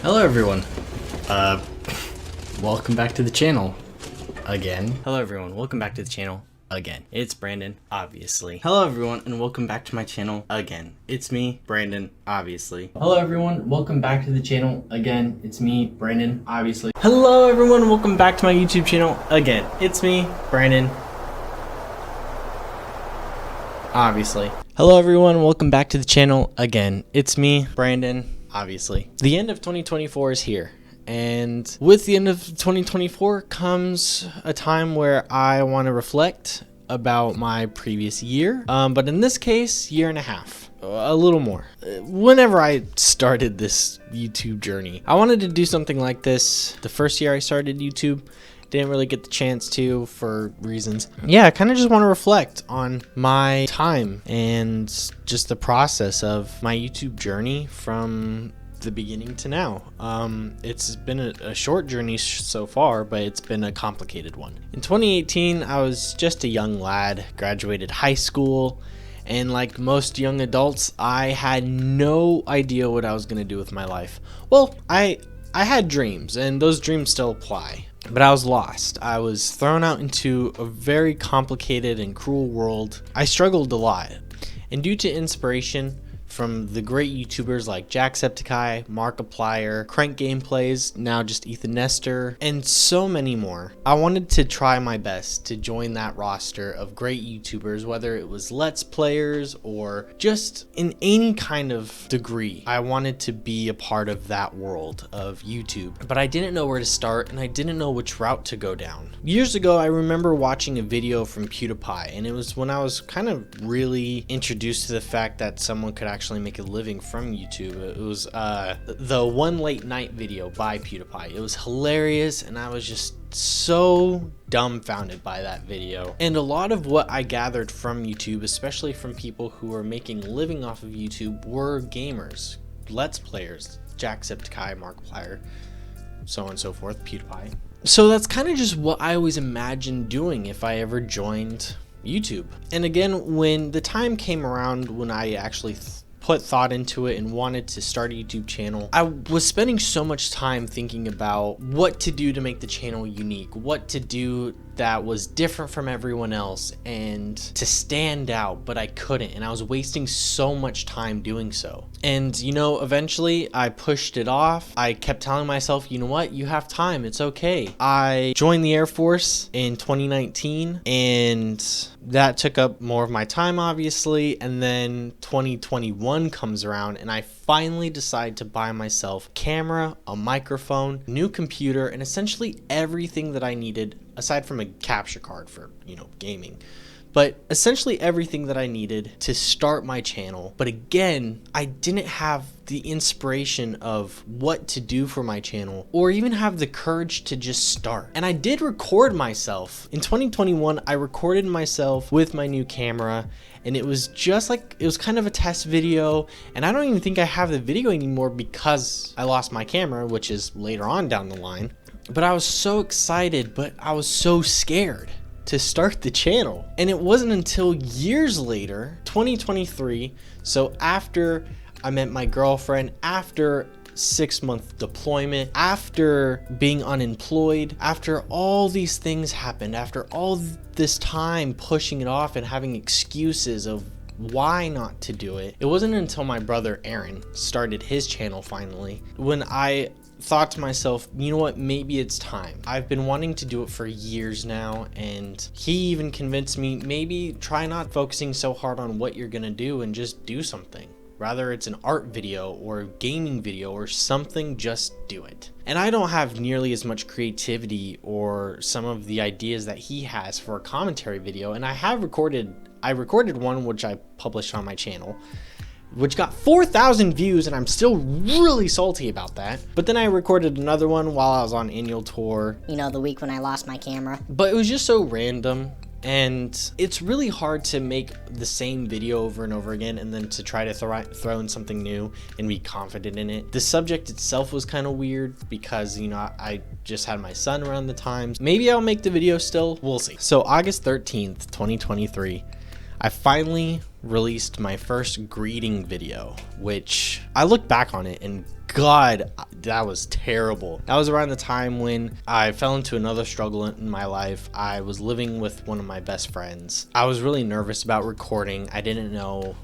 Hello everyone, welcome back to the channel, again. Hello everyone, welcome back to the channel, again. It's Brandon, obviously. Hello everyone, and welcome back to my channel, again. It's me, Brandon, obviously. Hello everyone, welcome back to the channel, again. It's me, Brandon, obviously. Hello everyone, welcome back to my YouTube channel, again. It's me, Brandon, obviously. Hello everyone, welcome back to the channel, again. It's me, Brandon, obviously. The end of 2024 is here, and with the end of 2024 comes a time where I want to reflect about my previous year, but in this case, year and a half, a little more. Whenever I started this YouTube journey, I wanted to do something like this. The first year I started YouTube, didn't really get the chance to for reasons. Yeah, I kind of just want to reflect on my time and just the process of my YouTube journey from the beginning to now. It's been a short journey so far, but it's been a complicated one. In 2018, I was just a young lad, graduated high school, and like most young adults, I had no idea what I was going to do with my life. Well, I had dreams, and those dreams still apply. But I was lost. I was thrown out into a very complicated and cruel world. I struggled a lot. And due to inspiration from the great YouTubers like Jacksepticeye, Markiplier, Crank Gameplays, now just Ethan Nestor, and so many more, I wanted to try my best to join that roster of great YouTubers, whether it was Let's Players or just in any kind of degree. I wanted to be a part of that world of YouTube, but I didn't know where to start, and I didn't know which route to go down. Years ago, I remember watching a video from PewDiePie, and it was when I was kind of really introduced to the fact that someone could actually make a living from YouTube. It was the One Late Night video by PewDiePie. It was hilarious, and I was just so dumbfounded by that video. And a lot of what I gathered from YouTube, especially from people who are making a living off of YouTube, were gamers, Let's Players, Jacksepticeye, Markiplier, so on and so forth, PewDiePie. So that's kind of just what I always imagined doing if I ever joined YouTube. And again, when the time came around when I actually put thought into it and wanted to start a YouTube channel, I was spending so much time thinking about what to do to make the channel unique, what to do that was different from everyone else and to stand out, but I couldn't, and I was wasting so much time doing so. And you know, eventually I pushed it off. I kept telling myself, you know what, you have time, it's okay. I joined the Air Force in 2019, and that took up more of my time, obviously, and then 2021 comes around, and I finally decide to buy myself a camera, a microphone, new computer, and essentially everything that I needed aside from a capture card for, you know, gaming. But essentially everything that I needed to start my channel. But again, I didn't have the inspiration of what to do for my channel or even have the courage to just start. And I did record myself. In 2021, I recorded myself with my new camera, and it was just like, it was kind of a test video, and I don't even think I have the video anymore because I lost my camera, which is later on down the line. But I was so excited, but I was so scared to start the channel. And it wasn't until years later, 2023, so after I met my girlfriend, after 6-month deployment, after being unemployed, after all these things happened, after all this time pushing it off and having excuses of why not to do it, it wasn't until my brother Aaron started his channel finally when I thought to myself, you know what, maybe it's time. I've been wanting to do it for years now, and he even convinced me, maybe try not focusing so hard on what you're gonna do and just do something. Rather it's an art video or a gaming video or something, just do it. And I don't have nearly as much creativity or some of the ideas that he has for a commentary video, and I recorded one which I published on my channel, which got 4,000 views, and I'm still really salty about that. But then I recorded another one while I was on annual tour. You know, the week when I lost my camera. But it was just so random, and it's really hard to make the same video over and over again and then to try to throw in something new and be confident in it. The subject itself was kind of weird because, you know, I just had my son around the time. Maybe I'll make the video still, we'll see. So August 13th, 2023, I finally released my first greeting video, which I look back on it and God, that was terrible. That was around the time when I fell into another struggle in my life. I was living with one of my best friends. I was really nervous about recording. I didn't know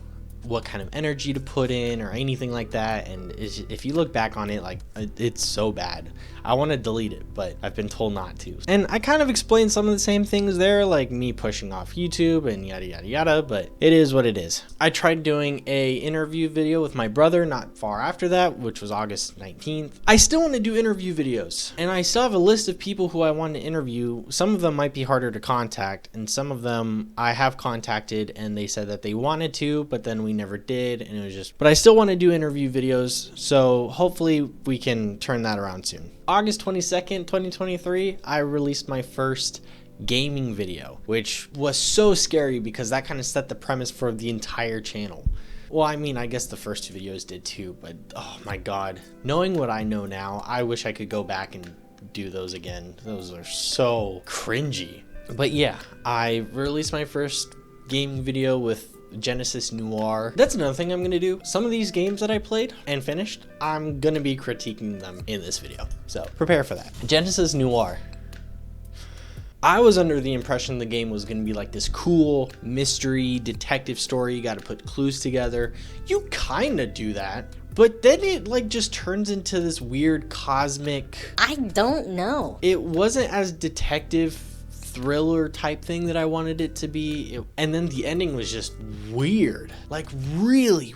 what kind of energy to put in or anything like that, and if you look back on it, like, it's so bad. I want to delete it, but I've been told not to. And I kind of explained some of the same things there, like me pushing off YouTube and yada yada yada, but it is what it is. I tried doing a interview video with my brother not far after that, which was August 19th. I still want to do interview videos, and I still have a list of people who I want to interview. Some of them might be harder to contact, and some of them I have contacted and they said that they wanted to, but then we never did, and it was just, but I still want to do interview videos, so hopefully we can turn that around soon. August 22nd, 2023, I released my first gaming video, which was so scary because that kind of set the premise for the entire channel. Well, I mean, I guess the first two videos did too, but oh my God, knowing what I know now, I wish I could go back and do those again. Those are so cringy. But yeah, I released my first gaming video with Genesis Noir. That's another thing I'm gonna do. Some of these games that I played and finished, I'm gonna be critiquing them in this video, so prepare for that. Genesis Noir. I was under the impression the game was gonna be like this cool mystery detective story. You gotta put clues together. You kinda do that, but then it like just turns into this weird cosmic, I don't know. it wasn't as detective thriller type thing that I wanted it to be, and then the ending was just weird, like really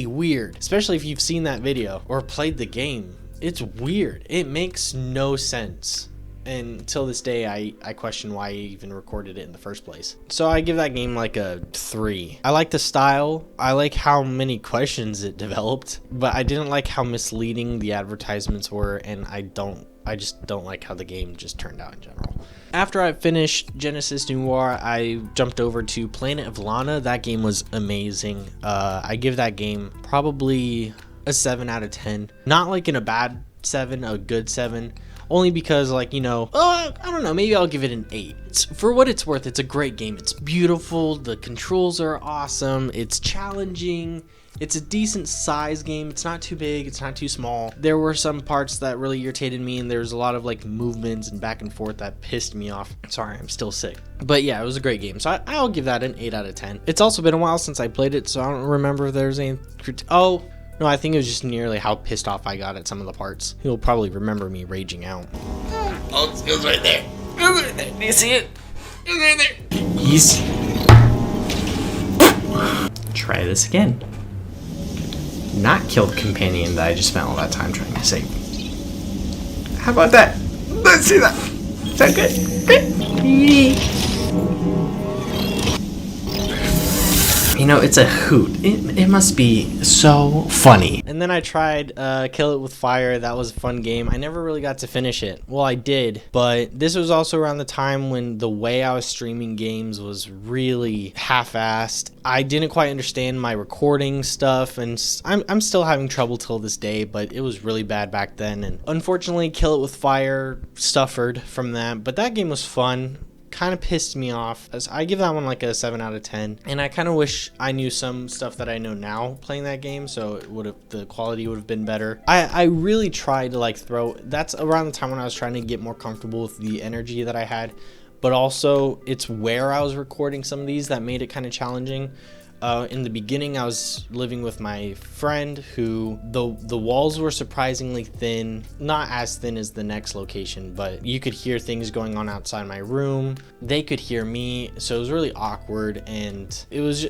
weird, especially if you've seen that video or played the game. It's weird. It makes no sense, and till this day I question why I even recorded it in the first place. So I give that game like a 3. I like the style, I like how many questions it developed, but I didn't like how misleading the advertisements were, and I just don't like how the game just turned out in general. After I finished Genesis Noir, I jumped over to Planet of Lana. That game was amazing. I give that game probably a 7 out of 10. Not like in a bad 7, a good 7. Only because, like, you know, I don't know, maybe I'll give it an 8. For what it's worth, it's a great game. It's beautiful. The controls are awesome. It's challenging. It's a decent size game. It's not too big. It's not too small. There were some parts that really irritated me, and there's a lot of like movements and back and forth that pissed me off. Sorry, I'm still sick. But yeah, it was a great game. So I'll give that an 8 out of 10. It's also been a while since I played it, so I don't remember if there's any... Oh, no, I think it was just nearly how pissed off I got at some of the parts. You'll probably remember me raging out. Oh, it was right there. It was right there. Do you see it? It was right there. He's... Try this again. Not killed companion that I just spent all that time trying to save. How about that? Let's see that. Is that good? Good. You know, it's a hoot. It must be so funny. And then I tried Kill It With Fire. That was a fun game. I never really got to finish it. Well, I did, but this was also around the time when the way I was streaming games was really half-assed. I didn't quite understand my recording stuff, and I'm still having trouble till this day, but it was really bad back then. And unfortunately, Kill It With Fire suffered from that, but that game was fun. Kind of pissed me off. I give that one like a 7 out of 10, and I kind of wish I knew some stuff that I know now playing that game, so the quality would have been better. I really tried to like that's around the time when I was trying to get more comfortable with the energy that I had, but also it's where I was recording some of these that made it kind of challenging. In the beginning, I was living with my friend who the walls were surprisingly thin, not as thin as the next location, but you could hear things going on outside my room. They could hear me, so it was really awkward, and there was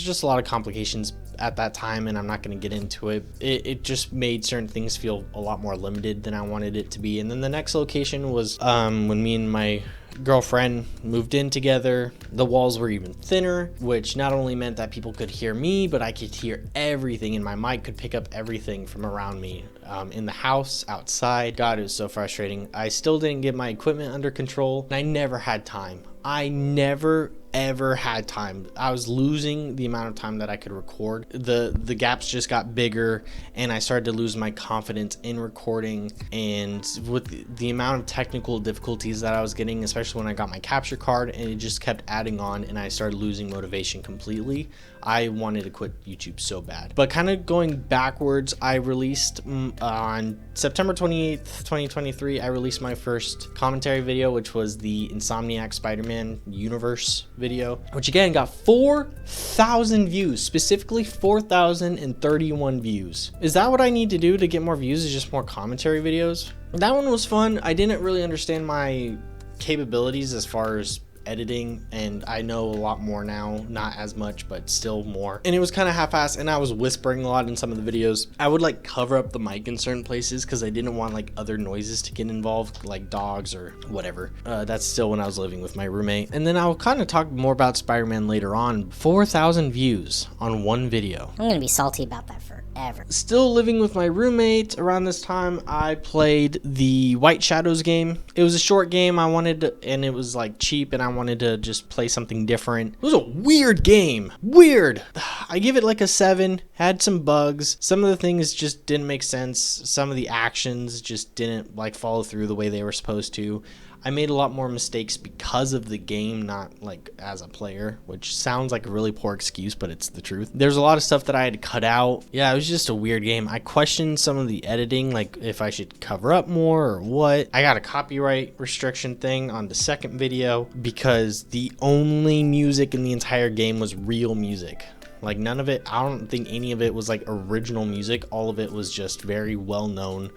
just a lot of complications at that time, and I'm not going to get into it. It just made certain things feel a lot more limited than I wanted it to be. And then the next location was when me and my girlfriend moved in together. The walls were even thinner, which not only meant that people could hear me, but I could hear everything, and my mic could pick up everything from around me, in the house, outside. God, it was so frustrating. I still didn't get my equipment under control, and I never had time. I never ever had time. I was losing the amount of time that I could record. The gaps just got bigger, and I started to lose my confidence in recording. And with the amount of technical difficulties that I was getting, especially when I got my capture card, and it just kept adding on, and I started losing motivation completely, I wanted to quit YouTube so bad. But kind of going backwards, I released on September 28th, 2023, I released my first commentary video, which was the Insomniac Spider-Man universe video, which again got 4,000 views, specifically 4,031 views. Is that what I need to do to get more views? Is just more commentary videos? That one was fun. I didn't really understand my capabilities as far as editing, and I know a lot more now, not as much, but still more. And it was kind of half-assed, and I was whispering a lot in some of the videos. I would like cover up the mic in certain places because I didn't want like other noises to get involved, like dogs or whatever. That's still when I was living with my roommate. And then I'll kind of talk more about Spider-Man later on. 4,000 views on one video. I'm gonna be salty about that forever. Still living with my roommate around this time, I played the White Shadows game. It was a short game I wanted to, and it was like cheap, and I wanted to just play something different. It was a weird game. Weird. I give it like a 7. Had some bugs. Some of the things just didn't make sense. Some of the actions just didn't like follow through the way they were supposed to. I made a lot more mistakes because of the game, not like as a player, which sounds like a really poor excuse, but it's the truth. There's a lot of stuff that I had to cut out. Yeah, it was just a weird game. I questioned some of the editing, like if I should cover up more or what. I got a copyright restriction thing on the second video because the only music in the entire game was real music. Like none of it, I don't think any of it was like original music. All of it was just very well-known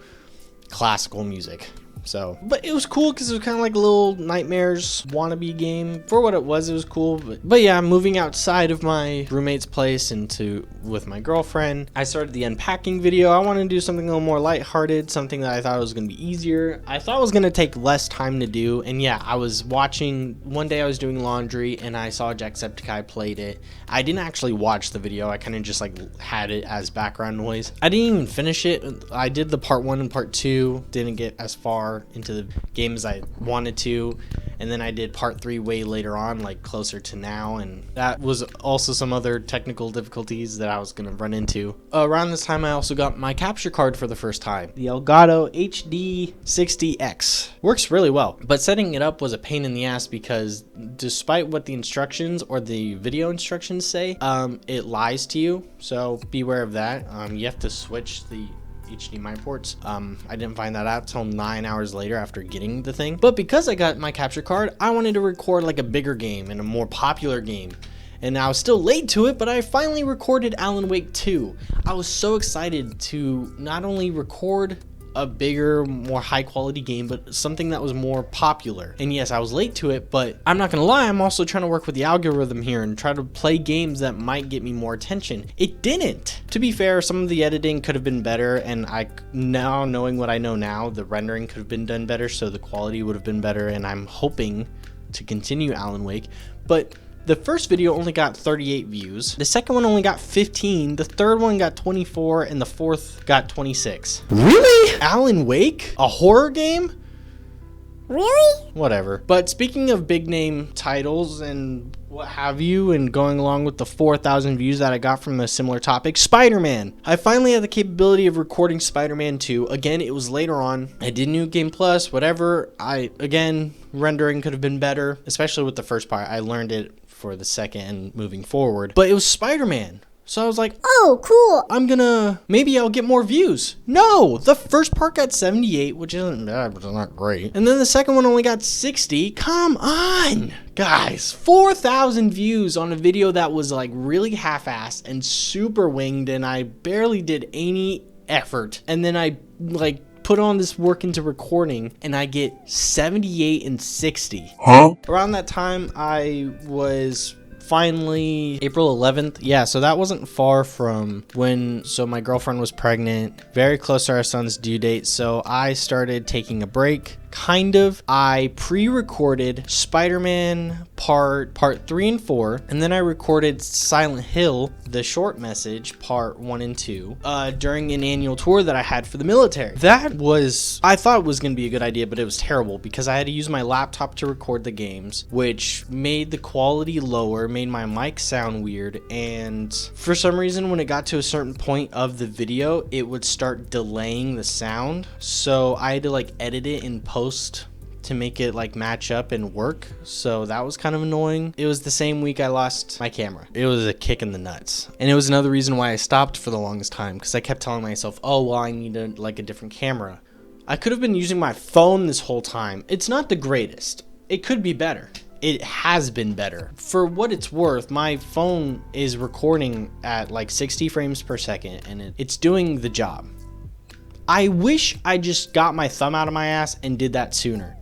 classical music. So, but it was cool because it was kind of like a little Nightmares wannabe game. For what it was cool. But yeah, moving outside of my roommate's place into with my girlfriend, I started the unpacking video. I wanted to do something a little more lighthearted, something that I thought was going to be easier. I thought it was going to take less time to do. And yeah, I was watching, one day I was doing laundry and I saw Jacksepticeye played it. I didn't actually watch the video. I kind of just like had it as background noise. I didn't even finish it. I did the part 1 and part 2. Didn't get as far into the game as I wanted to, and then I did part 3 way later on, like closer to now, and that was also some other technical difficulties that I was gonna run into. Around this time I also got my capture card for the first time. The Elgato HD60X works really well, but setting it up was a pain in the ass because despite what the instructions or the video instructions say, it lies to you, so beware of that. You have to switch the HDMI ports. I didn't find that out till 9 hours later after getting the thing. But because I got my capture card, I wanted to record like a bigger game and a more popular game. And I was still late to it, but I finally recorded Alan Wake 2. I was so excited to not only record a bigger, more high quality game, but something that was more popular. And yes, I was late to it, but I'm not gonna lie, I'm also trying to work with the algorithm here and try to play games that might get me more attention. It didn't. To be fair, some of the editing could have been better, and now knowing what I know now, the rendering could have been done better, so the quality would have been better, and I'm hoping to continue Alan Wake. But the first video only got 38 views. The second one only got 15. The third one got 24, and the fourth got 26. Really? Alan Wake? A horror game? Really? Whatever. But speaking of big name titles and what have you, and going along with the 4,000 views that I got from a similar topic, Spider-Man. I finally had the capability of recording Spider-Man 2. Again, it was later on. I did New Game Plus, whatever. Again, rendering could have been better, especially with the first part. I learned it for the second and moving forward. But it was Spider-Man. So I was like, oh, cool. Maybe I'll get more views. No, the first part got 78, which isn't bad, but it's not great. And then the second one only got 60. Come on, guys. 4,000 views on a video that was like really half-assed and super winged, and I barely did any effort. And then I like put on this work into recording, and I get 78 and 60. Huh? Around that time, I was finally April 11th. Yeah, so that wasn't far from when, so my girlfriend was pregnant, very close to our son's due date. So I started taking a break Kind of. I pre-recorded Spider-Man part 3 and 4, and then I recorded Silent Hill, the short message, part 1 and 2, during an annual tour that I had for the military. I thought it was going to be a good idea, but it was terrible because I had to use my laptop to record the games, which made the quality lower, made my mic sound weird, and for some reason when it got to a certain point of the video, it would start delaying the sound. So I had to like edit it in post to make it like match up and work. So that was kind of annoying. It was the same week I lost my camera. It was a kick in the nuts. And it was another reason why I stopped for the longest time, because I kept telling myself, oh, well, I need a different camera. I could have been using my phone this whole time. It's not the greatest. It could be better. It has been better. For what it's worth, my phone is recording at like 60 frames per second and it's doing the job. I wish I just got my thumb out of my ass and did that sooner.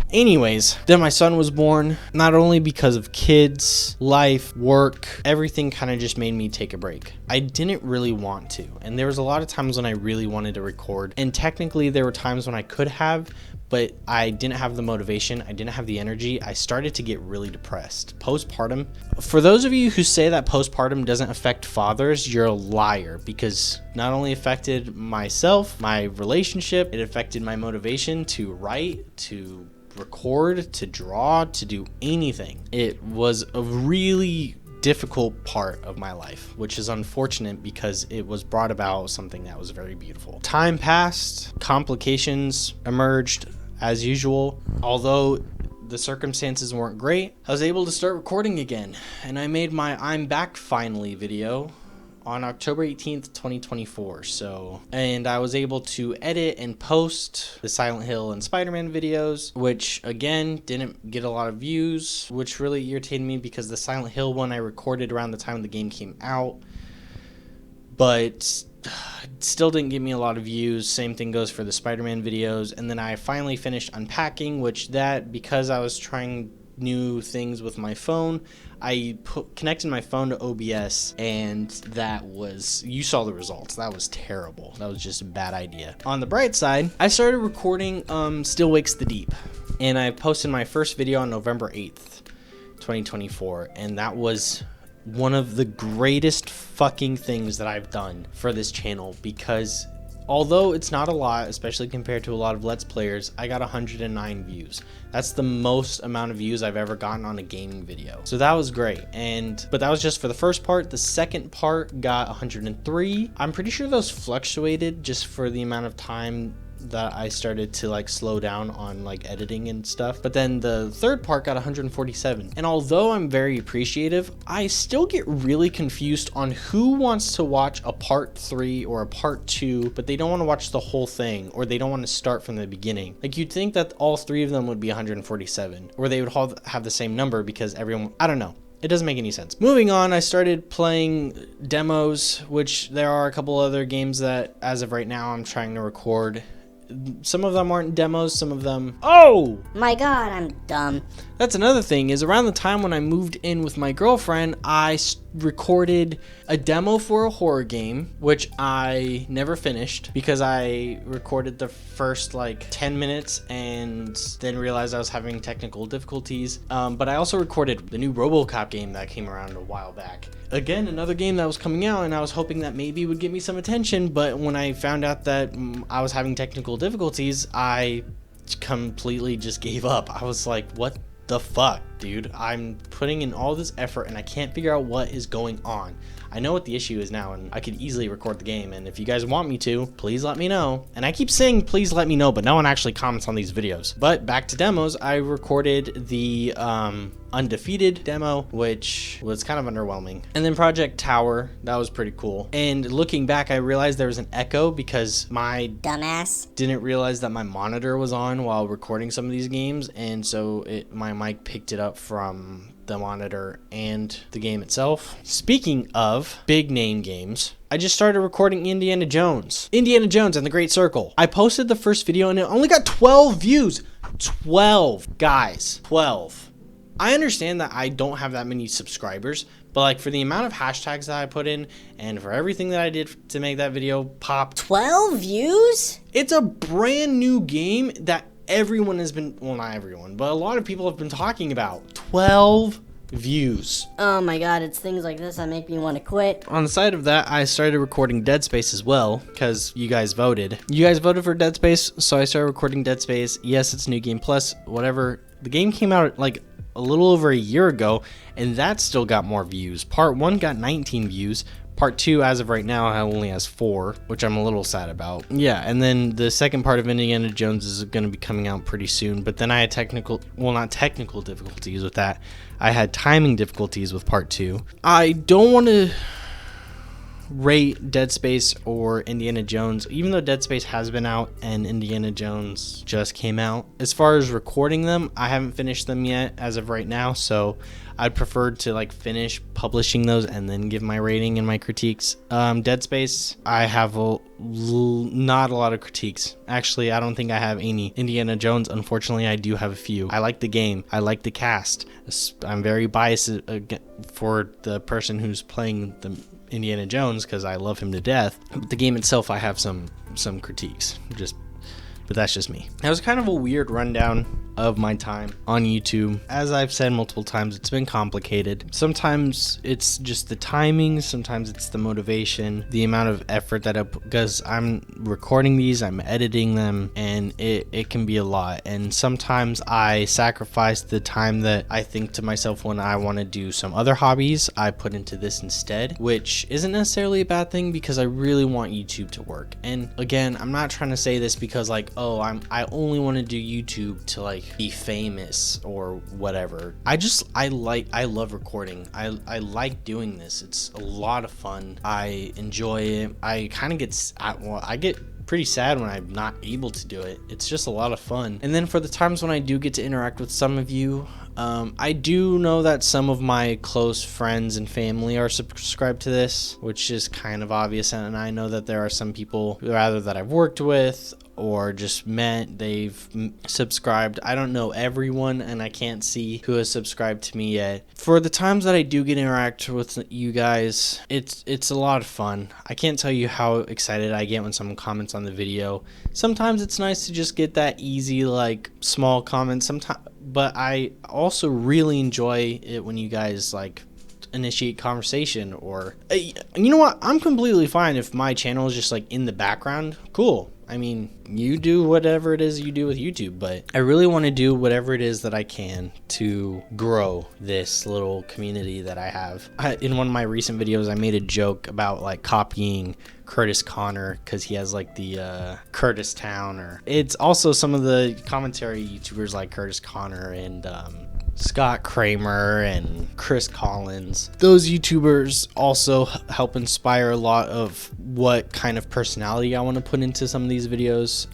Anyways, then my son was born, not only because of kids, life, work, everything kind of just made me take a break. I didn't really want to, and there was a lot of times when I really wanted to record, and technically there were times when I could have, but I didn't have the motivation, I didn't have the energy. I started to get really depressed. Postpartum, for those of you who say that postpartum doesn't affect fathers, you're a liar, because not only affected myself, my relationship, it affected my motivation to write, to record, to draw, to do anything. It was a really difficult part of my life, which is unfortunate because it was brought about something that was very beautiful. Time passed, complications emerged as usual. Although the circumstances weren't great, I was able to start recording again, and I made my I'm Back Finally video on October 18th, 2024. And I was able to edit and post the Silent Hill and Spider-Man videos, which again didn't get a lot of views, which really irritated me because the Silent Hill one I recorded around the time the game came out, but still didn't get me a lot of views. Same thing goes for the Spider-Man videos. And then I finally finished Unpacking, because I was trying new things with my phone, I connected my phone to OBS, and you saw the results. That was terrible. That was just a bad idea. On the bright side, I started recording Still Wakes the Deep, and I posted my first video on November 8th, 2024, and that was one of the greatest fucking things that I've done for this channel, because although it's not a lot, especially compared to a lot of Let's Players, I got 109 views. That's the most amount of views I've ever gotten on a gaming video. So that was great. But that was just for the first part. The second part got 103. I'm pretty sure those fluctuated just for the amount of time that I started to like slow down on like editing and stuff. But then the third part got 147. And although I'm very appreciative, I still get really confused on who wants to watch a part 3 or a part 2, but they don't want to watch the whole thing, or they don't want to start from the beginning. Like, you'd think that all 3 of them would be 147, or they would all have the same number because everyone, I don't know. It doesn't make any sense. Moving on, I started playing demos, which there are a couple other games that as of right now I'm trying to record. Some of them aren't demos, some of them... Oh! My God, I'm dumb. That's another thing, is around the time when I moved in with my girlfriend, I recorded a demo for a horror game, which I never finished because I recorded the first like 10 minutes and then realized I was having technical difficulties. But I also recorded the new RoboCop game that came around a while back. Again, another game that was coming out, and I was hoping that maybe it would get me some attention, but when I found out that I was having technical difficulties, I completely just gave up. I was like, what the fuck, dude? I'm putting in all this effort and I can't figure out what is going on. I know what the issue is now, and I could easily record the game, and if you guys want me to, please let me know. And I keep saying please let me know, but no one actually comments on these videos. But back to demos, I recorded the Undefeated demo, which was kind of underwhelming. And then Project Tower, that was pretty cool. And looking back, I realized there was an echo because my dumbass didn't realize that my monitor was on while recording some of these games, and so my mic picked it up from the monitor and the game itself. Speaking of big name games, I just started recording Indiana Jones and the Great Circle. I posted the first video and it only got 12 views. 12, guys, 12. I understand that I don't have that many subscribers, But like for the amount of hashtags that I put in and for everything that I did to make that video pop, 12 views? it's a brand new game that everyone has been, well, not everyone, but a lot of people have been talking about. 12 views. Oh my god, it's things like this that make me want to quit. On the side of that, I started recording Dead Space as well because you guys voted. You guys voted for Dead Space, so I started recording Dead Space. Yes, it's New Game Plus, whatever. The game came out like a little over a year ago, and that still got more views. Part 1 got 19 views. Part 2, as of right now, only has 4, which I'm a little sad about. Yeah, and then the second part of Indiana Jones is going to be coming out pretty soon. But then I had not technical difficulties with that. I had timing difficulties with Part 2. I don't want to rate Dead Space or Indiana Jones, even though Dead Space has been out and Indiana Jones just came out. As far as recording them, I haven't finished them yet as of right now, so I'd prefer to like finish publishing those and then give my rating and my critiques. Dead Space, I have not a lot of critiques. Actually, I don't think I have any. Indiana Jones, unfortunately, I do have a few. I like the game. I like the cast. I'm very biased for the person who's playing the Indiana Jones because I love him to death. But the game itself, I have some critiques. But that's just me. That was kind of a weird rundown of my time on YouTube. As I've said multiple times, it's been complicated. Sometimes it's just the timing, sometimes it's the motivation, the amount of effort that because I'm recording these, I'm editing them, and it can be a lot. And sometimes I sacrifice the time that I think to myself when I want to do some other hobbies, I put into this instead, which isn't necessarily a bad thing because I really want YouTube to work. And again, I'm not trying to say this because like, oh, I only want to do YouTube to like be famous or whatever. I love recording. I like doing this. It's a lot of fun. I enjoy it. I kind of I get pretty sad when I'm not able to do it. It's just a lot of fun. And then for the times when I do get to interact with some of you, I do know that some of my close friends and family are subscribed to this, which is kind of obvious. And I know that there are some people rather that I've worked with or just met, they've subscribed. I don't know everyone, and I can't see who has subscribed to me yet. For the times that I do get interact with you guys, it's a lot of fun. I can't tell you how excited I get when someone comments on the video. Sometimes it's nice to just get that easy, like, small comment. But I also really enjoy it when you guys, like, initiate conversation or, you know what? I'm completely fine if my channel is just, like, in the background. Cool. I mean, you do whatever it is you do with YouTube, but I really want to do whatever it is that I can to grow this little community that I have. In one of my recent videos, I made a joke about like copying Curtis Connor because he has like the Curtis Town, or it's also some of the commentary YouTubers like Curtis Connor and Scott Kramer and Chris Collins. Those YouTubers also help inspire a lot of what kind of personality I want to put into some of these videos.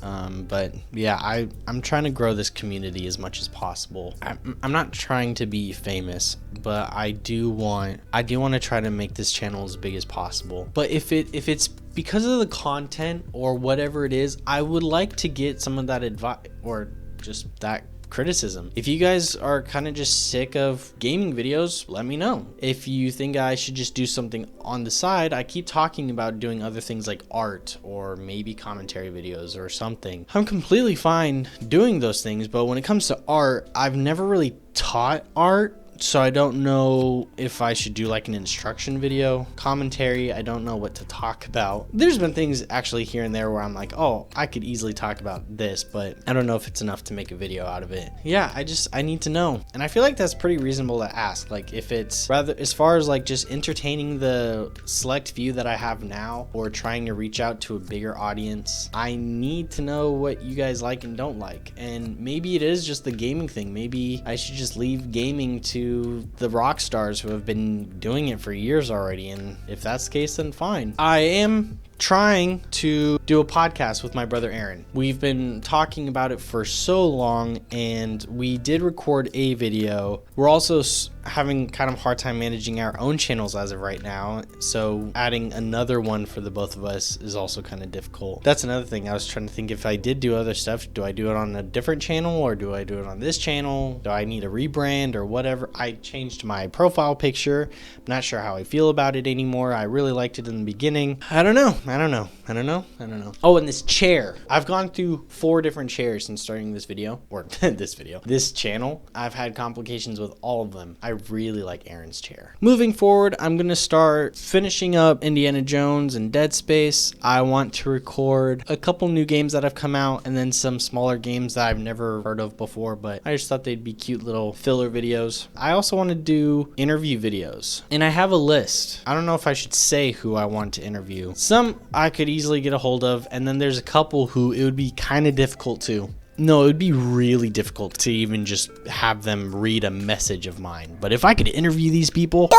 But yeah, I'm trying to grow this community as much as possible. I'm not trying to be famous, but I do want to try to make this channel as big as possible. But if it's because of the content or whatever it is, I would like to get some of that advice or just that criticism. If you guys are kind of just sick of gaming videos, let me know. If you think I should just do something on the side, I keep talking about doing other things like art or maybe commentary videos or something. I'm completely fine doing those things, but when it comes to art, I've never really taught art. So I don't know if I should do like an instruction video. Commentary, I don't know what to talk about. There's been things actually here and there where I'm like, oh, I could easily talk about this, but I don't know if it's enough to make a video out of it. Yeah, I need to know. And I feel like that's pretty reasonable to ask. Like if it's rather as far as like just entertaining the select few that I have now or trying to reach out to a bigger audience, I need to know what you guys like and don't like. And maybe it is just the gaming thing. Maybe I should just leave gaming to the rock stars who have been doing it for years already, and if that's the case, then fine. I am trying to do a podcast with my brother Aaron. We've been talking about it for so long, and we did record a video. We're also having kind of a hard time managing our own channels as of right now, so adding another one for the both of us is also kind of difficult. That's another thing. I was trying to think, if I did do other stuff, do I do it on a different channel or do I do it on this channel? Do I need a rebrand or whatever? I changed my profile picture. I'm not sure how I feel about it anymore. I really liked it in the beginning. I don't know. Oh, and this chair. I've gone through 4 different chairs since starting this video, or this channel. I've had complications with all of them. I really like Aaron's chair. Moving forward, I'm going to start finishing up Indiana Jones and Dead Space. I want to record a couple new games that have come out, and then some smaller games that I've never heard of before, but I just thought they'd be cute little filler videos. I also want to do interview videos, and I have a list. I don't know if I should say who I want to interview. Some I could easily get a hold of, and then there's a couple who it would be kind of difficult to. No, it would be really difficult to even just have them read a message of mine. But if I could interview these people,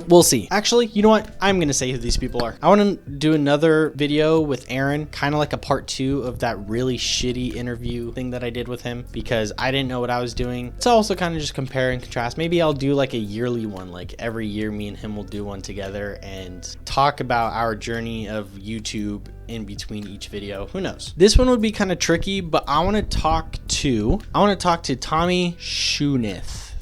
we'll see. Actually, you know what? I'm going to say who these people are. I want to do another video with Aaron, kind of like a part 2 of that really shitty interview thing that I did with him, because I didn't know what I was doing. It's also kind of just compare and contrast. Maybe I'll do like a yearly one, like every year me and him will do one together and talk about our journey of YouTube in between each video. Who knows? This one would be kind of tricky, but I want to talk to Tommy Skonith.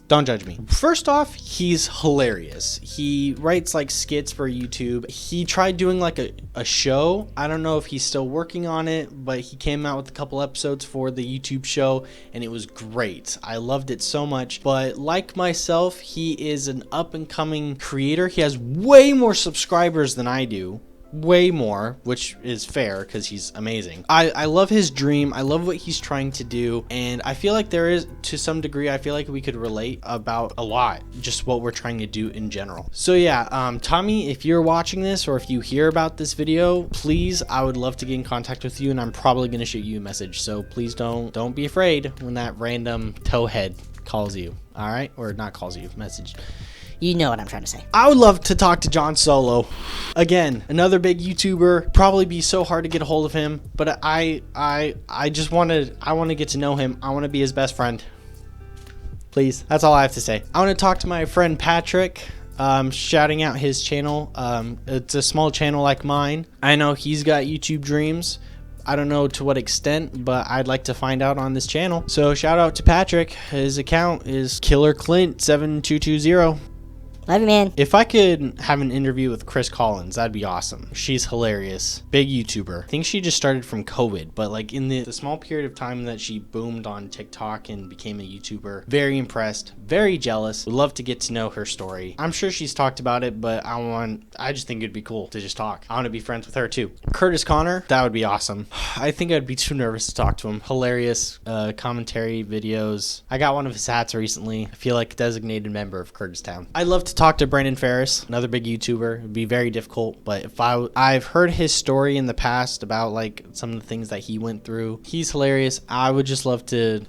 Don't judge me. First off, he's hilarious. He writes like skits for YouTube. He tried doing like a show. I don't know if he's still working on it, but he came out with a couple episodes for the YouTube show, and it was great. I loved it so much. But like myself, he is an up and coming creator. He has way more subscribers than I do. Way more, which is fair because he's amazing. I love his dream. I love what he's trying to do, and I feel like there is, to some degree, I feel like we could relate about a lot, just what we're trying to do in general. So yeah, Tommy, if you're watching this or if you hear about this video, please, I would love to get in contact with you, and I'm probably going to shoot you a message. So please don't be afraid when that random towhead calls you. All right, or not calls you, message. You know what I'm trying to say. I would love to talk to John Solo. Again, another big YouTuber. Probably be so hard to get a hold of him, but I just want to get to know him. I want to be his best friend. Please. That's all I have to say. I want to talk to my friend Patrick. Shouting out his channel. It's a small channel like mine. I know he's got YouTube dreams. I don't know to what extent, but I'd like to find out on this channel. So shout out to Patrick. His account is KillerClint7220. Love you, man. If I could have an interview with Chris Collins, that'd be awesome. She's hilarious. Big YouTuber. I think she just started from COVID, but like in the small period of time that she boomed on TikTok and became a YouTuber, very impressed, very jealous. Would love to get to know her story. I'm sure she's talked about it, but I just think it'd be cool to just talk. I want to be friends with her too. Curtis Connor, that would be awesome. I think I'd be too nervous to talk to him. Hilarious commentary videos. I got one of his hats recently. I feel like a designated member of Curtis Town. I'd love to talk to Brandon Ferris, another big YouTuber. It'd be very difficult, but if I've heard his story in the past about like some of the things that he went through. He's hilarious. I'd love to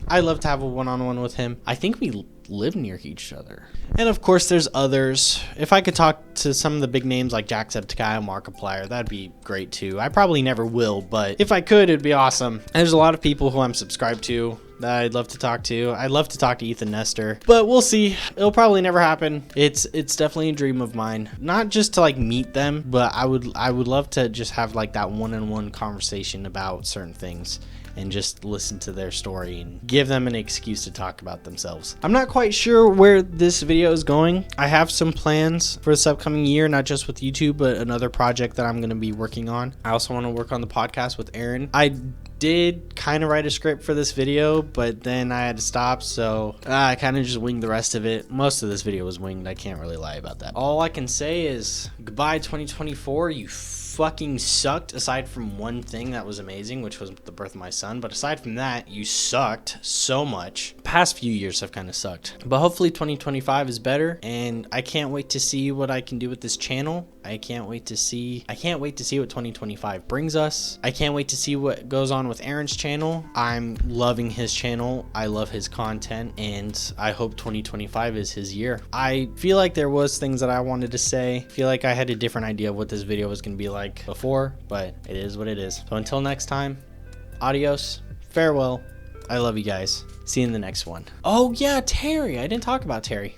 have a one-on-one with him. I think we live near each other. And of course there's others. If I could talk to some of the big names like Jacksepticeye, Markiplier, that'd be great too. I probably never will, but if I could, it'd be awesome. And there's a lot of people who I'm subscribed to that I'd love to talk to. I'd love to talk to Ethan Nestor, but we'll see. It'll probably never happen. It's definitely a dream of mine. Not just to like meet them, but I would love to just have like that one-on-one conversation about certain things and just listen to their story and give them an excuse to talk about themselves. I'm not quite sure where this video is going. I have some plans for this upcoming year, not just with YouTube, but another project that I'm going to be working on. I also want to work on the podcast with Aaron. I did kind of write a script for this video, but then I had to stop, so I kind of just winged the rest of it. Most of this video was winged. I can't really lie about that. All I can say is goodbye 2024. You fucking sucked, aside from one thing that was amazing, which was the birth of my son. But aside from that, you sucked so much. past few years have kind of sucked. But hopefully 2025 is better, and I can't wait to see what I can do with this channel. I can't wait to see what 2025 brings us. I can't wait to see what goes on with Aaron's channel. I'm loving his channel. I love his content, and I hope 2025 is his year. I feel like there was things that I wanted to say. I feel like I had a different idea of what this video was going to be like before, but it is what it is. So until next time, adios, farewell. I love you guys. See you in the next one. Oh yeah, Terry. I didn't talk about Terry.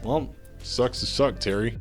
Well, Sucks to suck, Terry.